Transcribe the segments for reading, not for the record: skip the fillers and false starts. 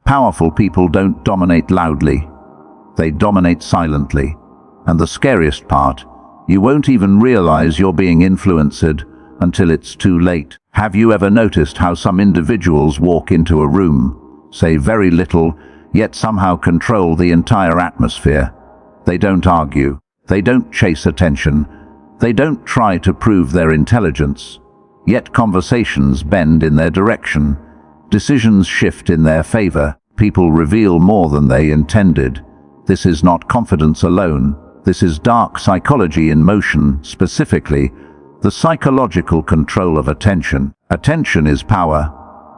Powerful people don't dominate loudly. They dominate silently. And the scariest part, you won't even realize you're being influenced until it's too late. Have you ever noticed how some individuals walk into a room, say very little, yet somehow control the entire atmosphere? They don't argue. They don't chase attention. They don't try to prove their intelligence. Yet conversations bend in their direction. Decisions shift in their favor. People reveal more than they intended. This is not confidence alone. This is dark psychology in motion, specifically the psychological control of attention. Attention is power.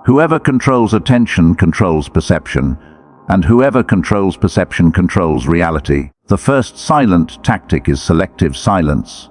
Whoever controls attention controls perception, and whoever controls perception controls reality. The first silent tactic is selective silence.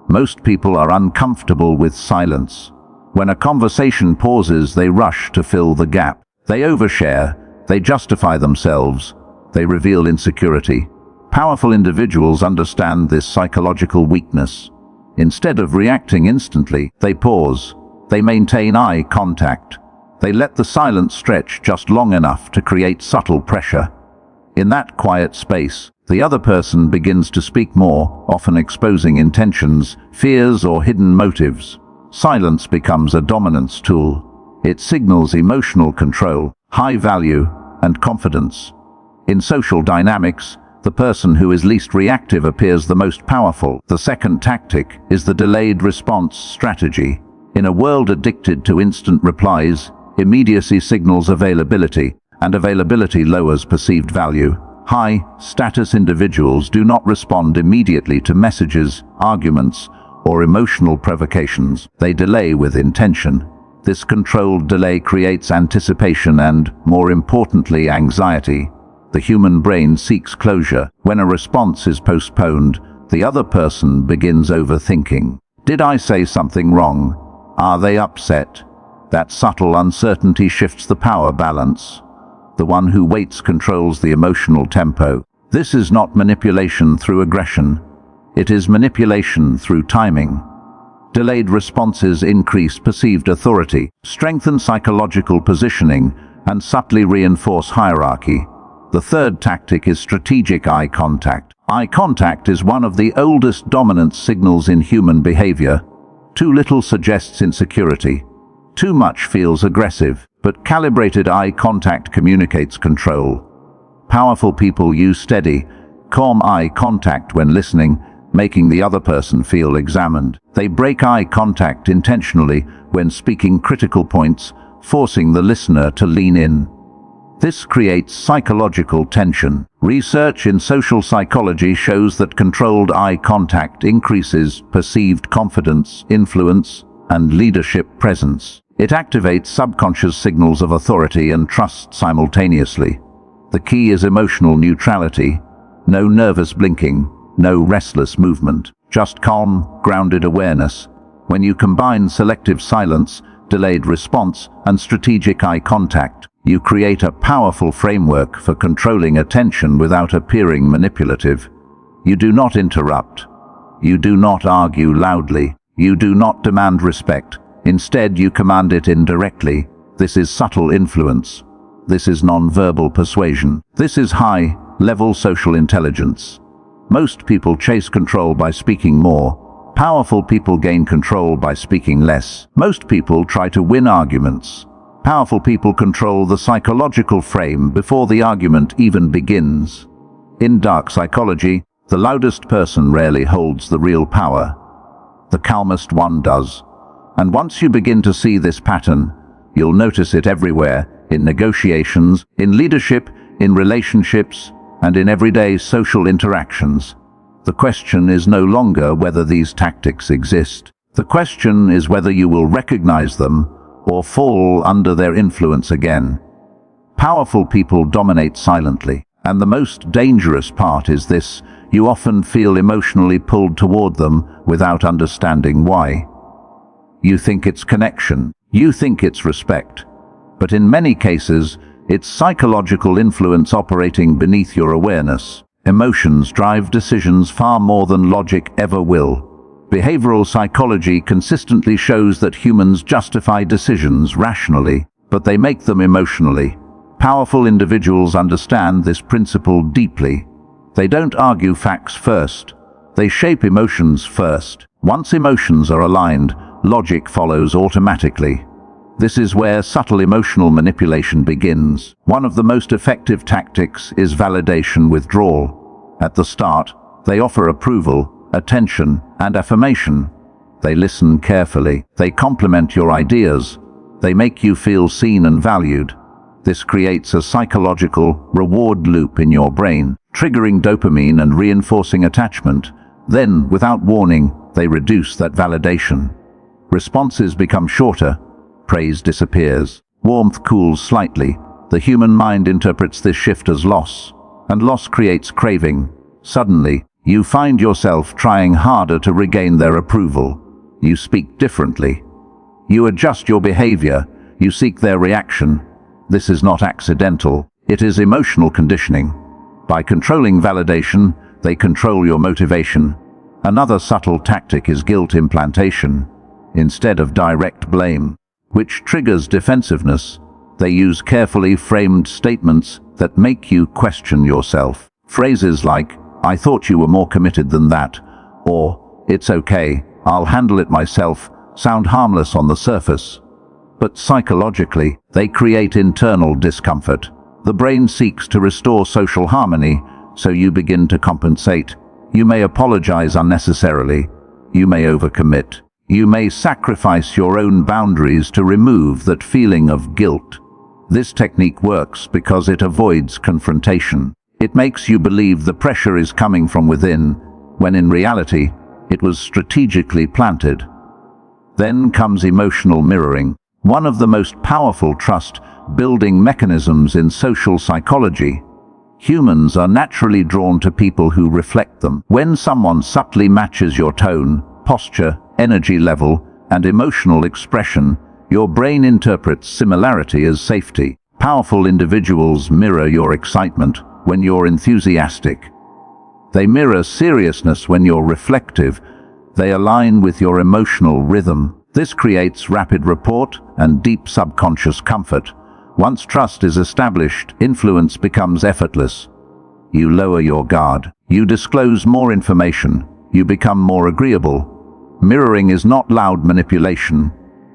Most people are uncomfortable with silence. When a conversation pauses, they rush to fill the gap. They overshare, they justify themselves, they reveal insecurity. Powerful individuals understand this psychological weakness. Instead of reacting instantly, they pause. They maintain eye contact. They let the silence stretch just long enough to create subtle pressure. In that quiet space, the other person begins to speak more, often exposing intentions, fears, or hidden motives. Silence becomes a dominance tool. It signals emotional control, high value, and confidence. In social dynamics, the person who is least reactive appears the most powerful. The second tactic is the delayed response strategy. In a world addicted to instant replies, immediacy signals availability, and availability lowers perceived value. High-status individuals do not respond immediately to messages, arguments, or emotional provocations. They delay with intention. This controlled delay creates anticipation and, more importantly, anxiety. The human brain seeks closure. When a response is postponed, the other person begins overthinking. Did I say something wrong? Are they upset? That subtle uncertainty shifts the power balance. The one who waits controls the emotional tempo. This is not manipulation through aggression. It is manipulation through timing. Delayed responses increase perceived authority, strengthen psychological positioning, and subtly reinforce hierarchy. The third tactic is strategic eye contact. Eye contact is one of the oldest dominance signals in human behavior. Too little suggests insecurity. Too much feels aggressive, but calibrated eye contact communicates control. Powerful people use steady, calm eye contact when listening, making the other person feel examined. They break eye contact intentionally when speaking critical points, forcing the listener to lean in. This creates psychological tension. Research in social psychology shows that controlled eye contact increases perceived confidence, influence, and leadership presence. It activates subconscious signals of authority and trust simultaneously. The key is emotional neutrality. No nervous blinking, no restless movement, just calm, grounded awareness. When you combine selective silence, delayed response, and strategic eye contact, you create a powerful framework for controlling attention without appearing manipulative. You do not interrupt. You do not argue loudly. You do not demand respect. Instead, you command it indirectly. This is subtle influence. This is non-verbal persuasion. This is high-level social intelligence. Most people chase control by speaking more. Powerful people gain control by speaking less. Most people try to win arguments. Powerful people control the psychological frame before the argument even begins. In dark psychology, the loudest person rarely holds the real power. The calmest one does. And once you begin to see this pattern, you'll notice it everywhere, in negotiations, in leadership, in relationships, and in everyday social interactions. The question is no longer whether these tactics exist. The question is whether you will recognize them or fall under their influence again. Powerful people dominate silently, and the most dangerous part is this: you often feel emotionally pulled toward them without understanding why. You think it's connection, you think it's respect, but in many cases, it's psychological influence operating beneath your awareness. Emotions drive decisions far more than logic ever will. Behavioral psychology consistently shows that humans justify decisions rationally, but they make them emotionally. Powerful individuals understand this principle deeply. They don't argue facts first. They shape emotions first. Once emotions are aligned, logic follows automatically. This is where subtle emotional manipulation begins. One of the most effective tactics is validation withdrawal. At the start, they offer approval, attention, and affirmation. They listen carefully. They complement your ideas. They make you feel seen and valued. This creates a psychological reward loop in your brain, triggering dopamine and reinforcing attachment. Then, without warning, they reduce that validation. Responses become shorter. Praise disappears. Warmth cools slightly. The human mind interprets this shift as loss, and loss creates craving. Suddenly, you find yourself trying harder to regain their approval. You speak differently. You adjust your behavior. You seek their reaction. This is not accidental. It is emotional conditioning. By controlling validation, they control your motivation. Another subtle tactic is guilt implantation. Instead of direct blame, which triggers defensiveness, they use carefully framed statements that make you question yourself. Phrases like, "I thought you were more committed than that," or "It's okay, I'll handle it myself," sound harmless on the surface. But psychologically, they create internal discomfort. The brain seeks to restore social harmony, so you begin to compensate. You may apologize unnecessarily. You may overcommit. You may sacrifice your own boundaries to remove that feeling of guilt. This technique works because it avoids confrontation. It makes you believe the pressure is coming from within, when in reality, it was strategically planted. Then comes emotional mirroring, one of the most powerful trust-building mechanisms in social psychology. Humans are naturally drawn to people who reflect them. When someone subtly matches your tone, posture, energy level, and emotional expression, your brain interprets similarity as safety. Powerful individuals mirror your excitement when you're enthusiastic. They mirror seriousness when you're reflective. They align with your emotional rhythm. This creates rapid rapport and deep subconscious comfort. Once trust is established, influence becomes effortless. You lower your guard. You disclose more information. You become more agreeable. Mirroring is not loud manipulation.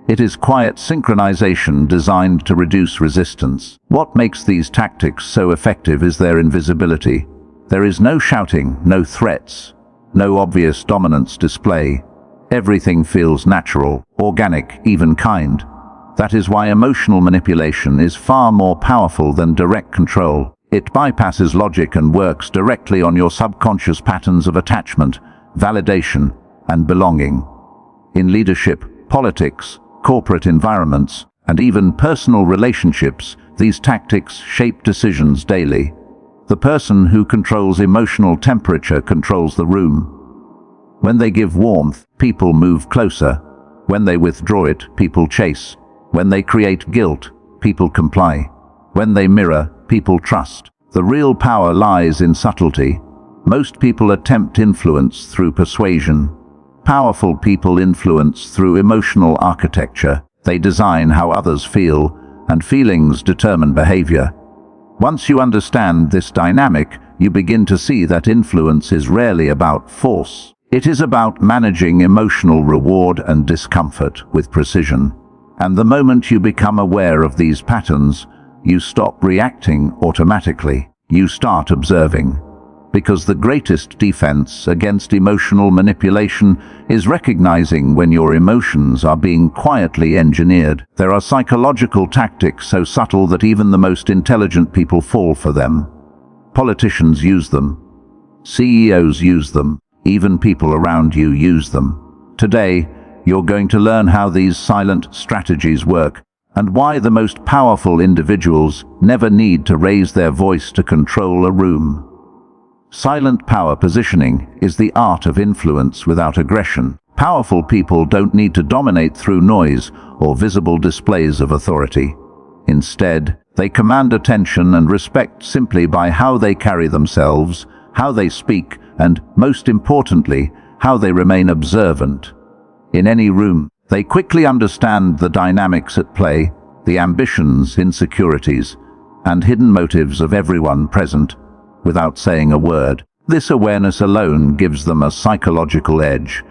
It is quiet synchronization designed to reduce resistance. What makes these tactics so effective is their invisibility. There is no shouting, no threats, no obvious dominance display. Everything feels natural, organic, even kind. That is why emotional manipulation is far more powerful than direct control. It bypasses logic and works directly on your subconscious patterns of attachment, validation, and belonging. In leadership, politics, corporate environments, and even personal relationships, these tactics shape decisions daily. The person who controls emotional temperature controls the room. When they give warmth, people move closer. When they withdraw it, people chase. When they create guilt, people comply. When they mirror, people trust. The real power lies in subtlety. Most people attempt influence through persuasion. Powerful people influence through emotional architecture. They design how others feel, and feelings determine behavior. Once you understand this dynamic, you begin to see that influence is rarely about force. It is about managing emotional reward and discomfort with precision. And the moment you become aware of these patterns, you stop reacting automatically. You start observing. Because the greatest defense against emotional manipulation is recognizing when your emotions are being quietly engineered. There are psychological tactics so subtle that even the most intelligent people fall for them. Politicians use them. CEOs use them. Even people around you use them. Today, you're going to learn how these silent strategies work and why the most powerful individuals never need to raise their voice to control a room. Silent power positioning is the art of influence without aggression. Powerful people don't need to dominate through noise or visible displays of authority. Instead, they command attention and respect simply by how they carry themselves, how they speak, and, most importantly, how they remain observant. In any room, they quickly understand the dynamics at play, the ambitions, insecurities, and hidden motives of everyone present without saying a word. This awareness alone gives them a psychological edge.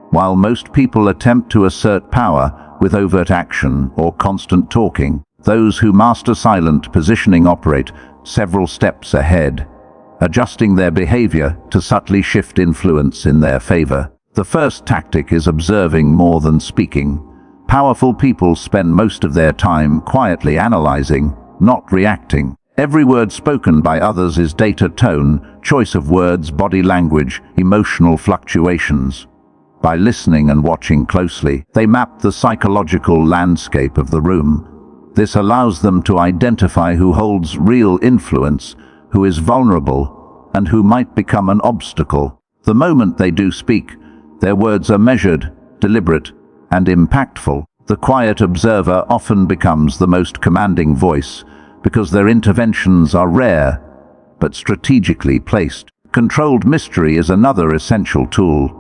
While most people attempt to assert power with overt action or constant talking, those who master silent positioning operate several steps ahead, adjusting their behavior to subtly shift influence in their favor. The first tactic is observing more than speaking. Powerful people spend most of their time quietly analyzing, not reacting. Every word spoken by others is data, tone, choice of words, body language, emotional fluctuations. By listening and watching closely, they map the psychological landscape of the room. This allows them to identify who holds real influence, who is vulnerable, and who might become an obstacle. The moment they do speak, their words are measured, deliberate, and impactful. The quiet observer often becomes the most commanding voice because their interventions are rare but strategically placed. Controlled mystery is another essential tool.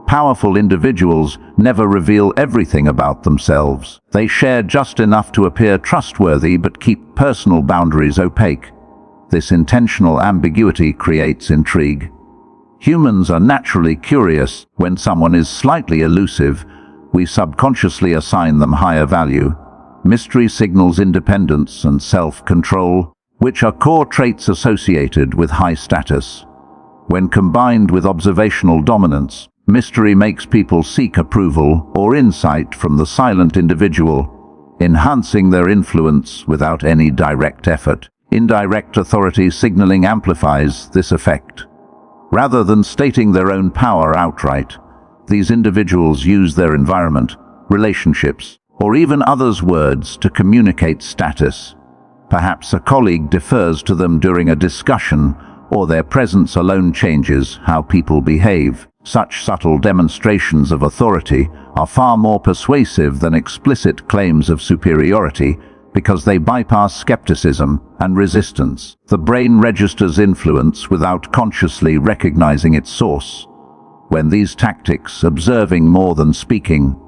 Powerful individuals never reveal everything about themselves. They share just enough to appear trustworthy but keep personal boundaries opaque. This intentional ambiguity creates intrigue. Humans are naturally curious. When someone is slightly elusive, we subconsciously assign them higher value. Mystery signals independence and self-control, which are core traits associated with high status. When combined with observational dominance, mystery makes people seek approval or insight from the silent individual, enhancing their influence without any direct effort. Indirect authority signaling amplifies this effect. Rather than stating their own power outright, these individuals use their environment, relationships, or even others' words to communicate status. Perhaps a colleague defers to them during a discussion, or their presence alone changes how people behave. Such subtle demonstrations of authority are far more persuasive than explicit claims of superiority because they bypass skepticism and resistance. The brain registers influence without consciously recognizing its source. When these tactics, observing more than speaking,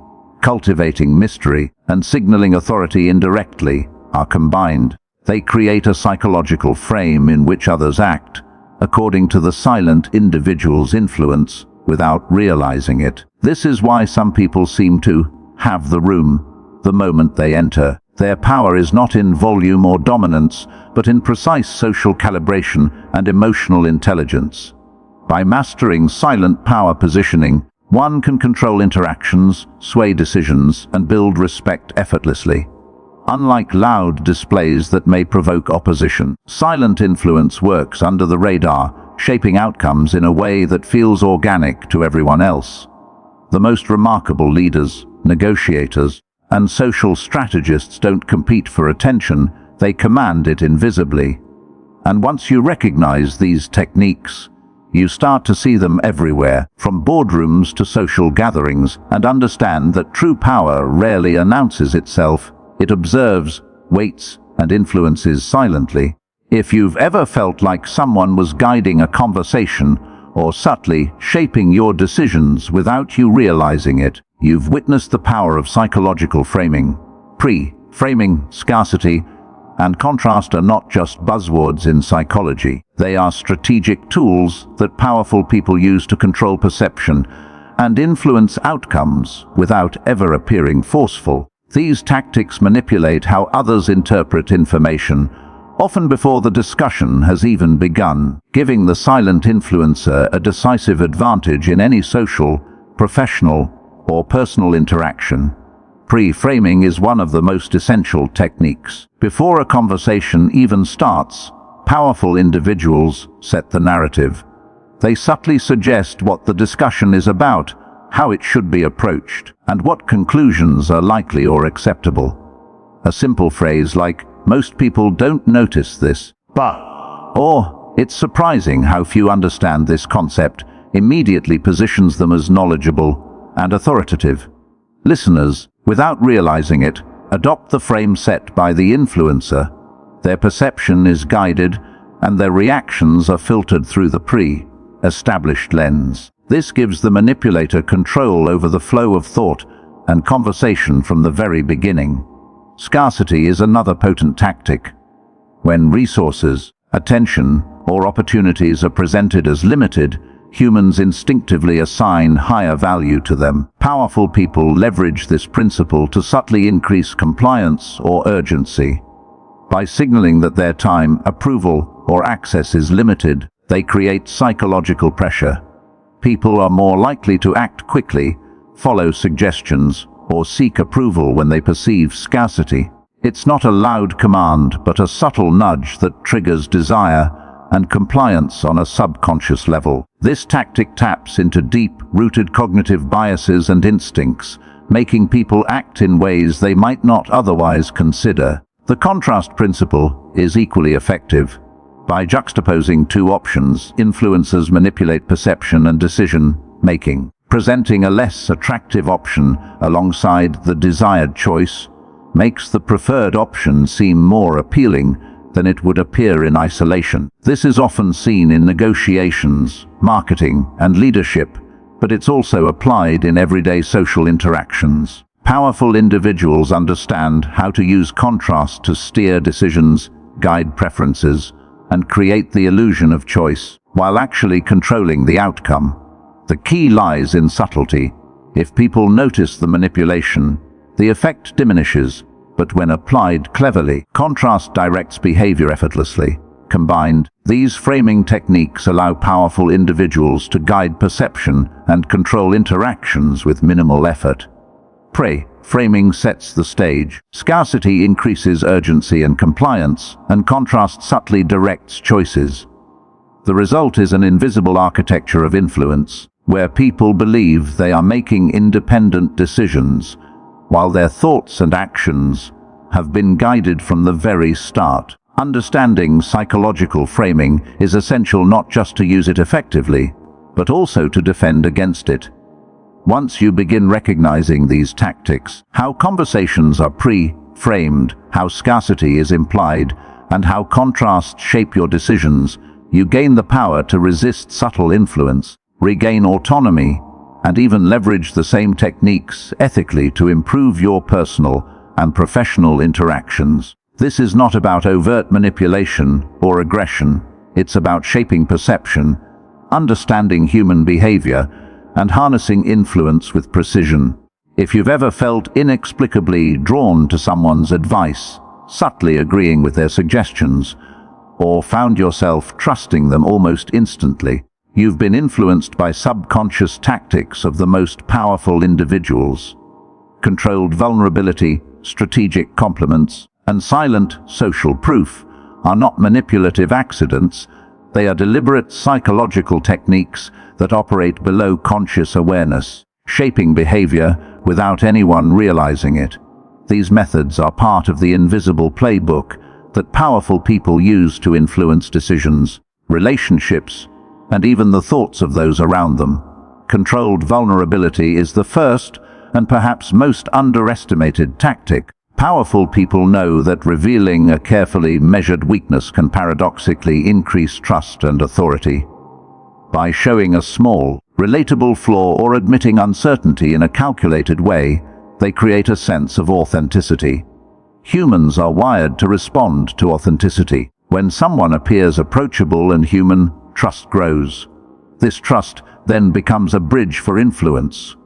cultivating mystery, and signaling authority indirectly, are combined, they create a psychological frame in which others act according to the silent individual's influence without realizing it. This is why some people seem to have the room the moment they enter. Their power is not in volume or dominance, but in precise social calibration and emotional intelligence. By mastering silent power positioning, one can control interactions, sway decisions, and build respect effortlessly. Unlike loud displays that may provoke opposition, silent influence works under the radar, shaping outcomes in a way that feels organic to everyone else. The most remarkable leaders, negotiators, and social strategists don't compete for attention, they command it invisibly. And once you recognize these techniques, you start to see them everywhere, from boardrooms to social gatherings, and understand that true power rarely announces itself. It observes, waits, and influences silently. If you've ever felt like someone was guiding a conversation or subtly shaping your decisions without you realizing it, you've witnessed the power of psychological framing. Pre-framing, scarcity, and contrast are not just buzzwords in psychology. They are strategic tools that powerful people use to control perception and influence outcomes without ever appearing forceful. These tactics manipulate how others interpret information, often before the discussion has even begun, giving the silent influencer a decisive advantage in any social, professional, or personal interaction. Pre-framing is one of the most essential techniques. Before a conversation even starts, powerful individuals set the narrative. They subtly suggest what the discussion is about, how it should be approached, and what conclusions are likely or acceptable. A simple phrase like, "Most people don't notice this, but," or "It's surprising how few understand this concept," immediately positions them as knowledgeable and authoritative. Listeners, without realizing it, adopt the frame set by the influencer. Their perception is guided, and their reactions are filtered through the pre-established lens. This gives the manipulator control over the flow of thought and conversation from the very beginning. Scarcity is another potent tactic. When resources, attention, or opportunities are presented as limited, humans instinctively assign higher value to them. Powerful people leverage this principle to subtly increase compliance or urgency. By signaling that their time, approval, or access is limited, they create psychological pressure. People are more likely to act quickly, follow suggestions, or seek approval when they perceive scarcity. It's not a loud command, but a subtle nudge that triggers desire and compliance on a subconscious level. This tactic taps into deep-rooted cognitive biases and instincts, making people act in ways they might not otherwise consider. The contrast principle is equally effective. By juxtaposing two options, influencers manipulate perception and decision-making. Presenting a less attractive option alongside the desired choice makes the preferred option seem more appealing than it would appear in isolation. This is often seen in negotiations, marketing, and leadership, but it's also applied in everyday social interactions. Powerful individuals understand how to use contrast to steer decisions, guide preferences, and create the illusion of choice, while actually controlling the outcome. The key lies in subtlety. If people notice the manipulation, the effect diminishes, but when applied cleverly, contrast directs behavior effortlessly. Combined, these framing techniques allow powerful individuals to guide perception and control interactions with minimal effort. Framing sets the stage. Scarcity increases urgency and compliance, and contrast subtly directs choices. The result is an invisible architecture of influence, where people believe they are making independent decisions, while their thoughts and actions have been guided from the very start. Understanding psychological framing is essential not just to use it effectively, but also to defend against it. Once you begin recognizing these tactics, how conversations are pre-framed, how scarcity is implied, and how contrasts shape your decisions, you gain the power to resist subtle influence, regain autonomy, and even leverage the same techniques ethically to improve your personal and professional interactions. This is not about overt manipulation or aggression. It's about shaping perception, understanding human behavior, and harnessing influence with precision. If you've ever felt inexplicably drawn to someone's advice, subtly agreeing with their suggestions, or found yourself trusting them almost instantly, you've been influenced by subconscious tactics of the most powerful individuals. Controlled vulnerability, strategic compliments, and silent social proof are not manipulative accidents. They are deliberate psychological techniques that operate below conscious awareness, shaping behavior without anyone realizing it. These methods are part of the invisible playbook that powerful people use to influence decisions, relationships, and even the thoughts of those around them. Controlled vulnerability is the first and perhaps most underestimated tactic. Powerful people know that revealing a carefully measured weakness can paradoxically increase trust and authority. By showing a small, relatable flaw or admitting uncertainty in a calculated way, they create a sense of authenticity. Humans are wired to respond to authenticity. When someone appears approachable and human, trust grows. This trust then becomes a bridge for influence.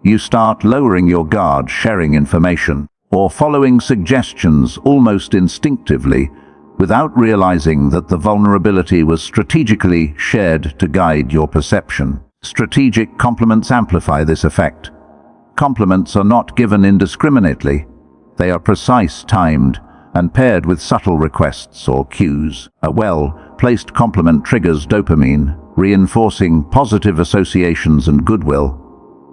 You start lowering your guard, sharing information, or following suggestions almost instinctively, without realizing that the vulnerability was strategically shared to guide your perception. Strategic compliments amplify this effect. Compliments are not given indiscriminately. They are precise, timed, and paired with subtle requests or cues. A well-placed compliment triggers dopamine, reinforcing positive associations and goodwill.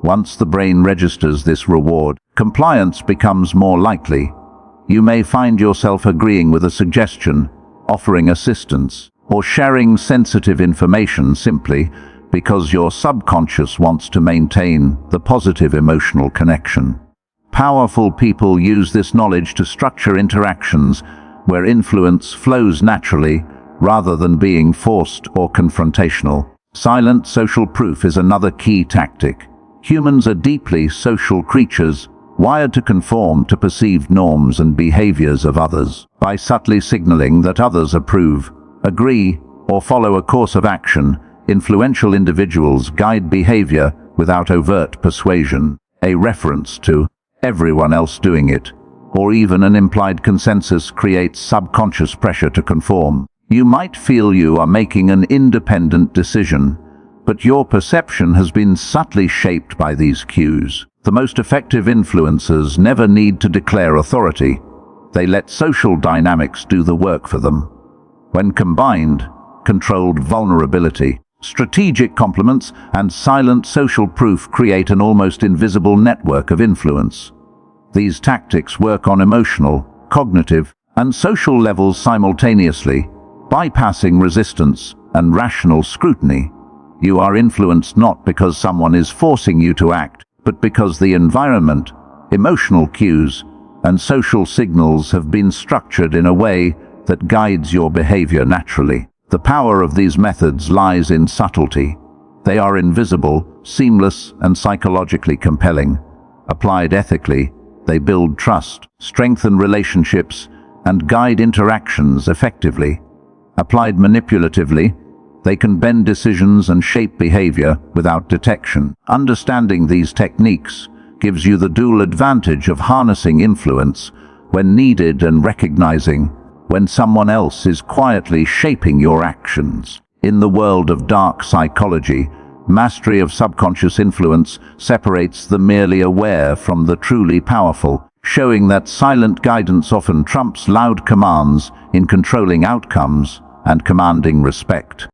Once the brain registers this reward, compliance becomes more likely. You may find yourself agreeing with a suggestion, offering assistance, or sharing sensitive information simply because your subconscious wants to maintain the positive emotional connection. Powerful people use this knowledge to structure interactions where influence flows naturally rather than being forced or confrontational. Silent social proof is another key tactic. Humans are deeply social creatures, wired to conform to perceived norms and behaviors of others. By subtly signaling that others approve, agree, or follow a course of action, influential individuals guide behavior without overt persuasion. A reference to everyone else doing it, or even an implied consensus, creates subconscious pressure to conform. You might feel you are making an independent decision, but your perception has been subtly shaped by these cues. The most effective influencers never need to declare authority. They let social dynamics do the work for them. When combined, controlled vulnerability, strategic compliments, and silent social proof create an almost invisible network of influence. These tactics work on emotional, cognitive, and social levels simultaneously, bypassing resistance and rational scrutiny. You are influenced not because someone is forcing you to act, but because the environment, emotional cues, and social signals have been structured in a way that guides your behavior naturally. The power of these methods lies in subtlety. They are invisible, seamless, and psychologically compelling. Applied ethically, they build trust, strengthen relationships, and guide interactions effectively. Applied manipulatively, they can bend decisions and shape behavior without detection. Understanding these techniques gives you the dual advantage of harnessing influence when needed and recognizing when someone else is quietly shaping your actions. In the world of dark psychology, mastery of subconscious influence separates the merely aware from the truly powerful, showing that silent guidance often trumps loud commands in controlling outcomes and commanding respect.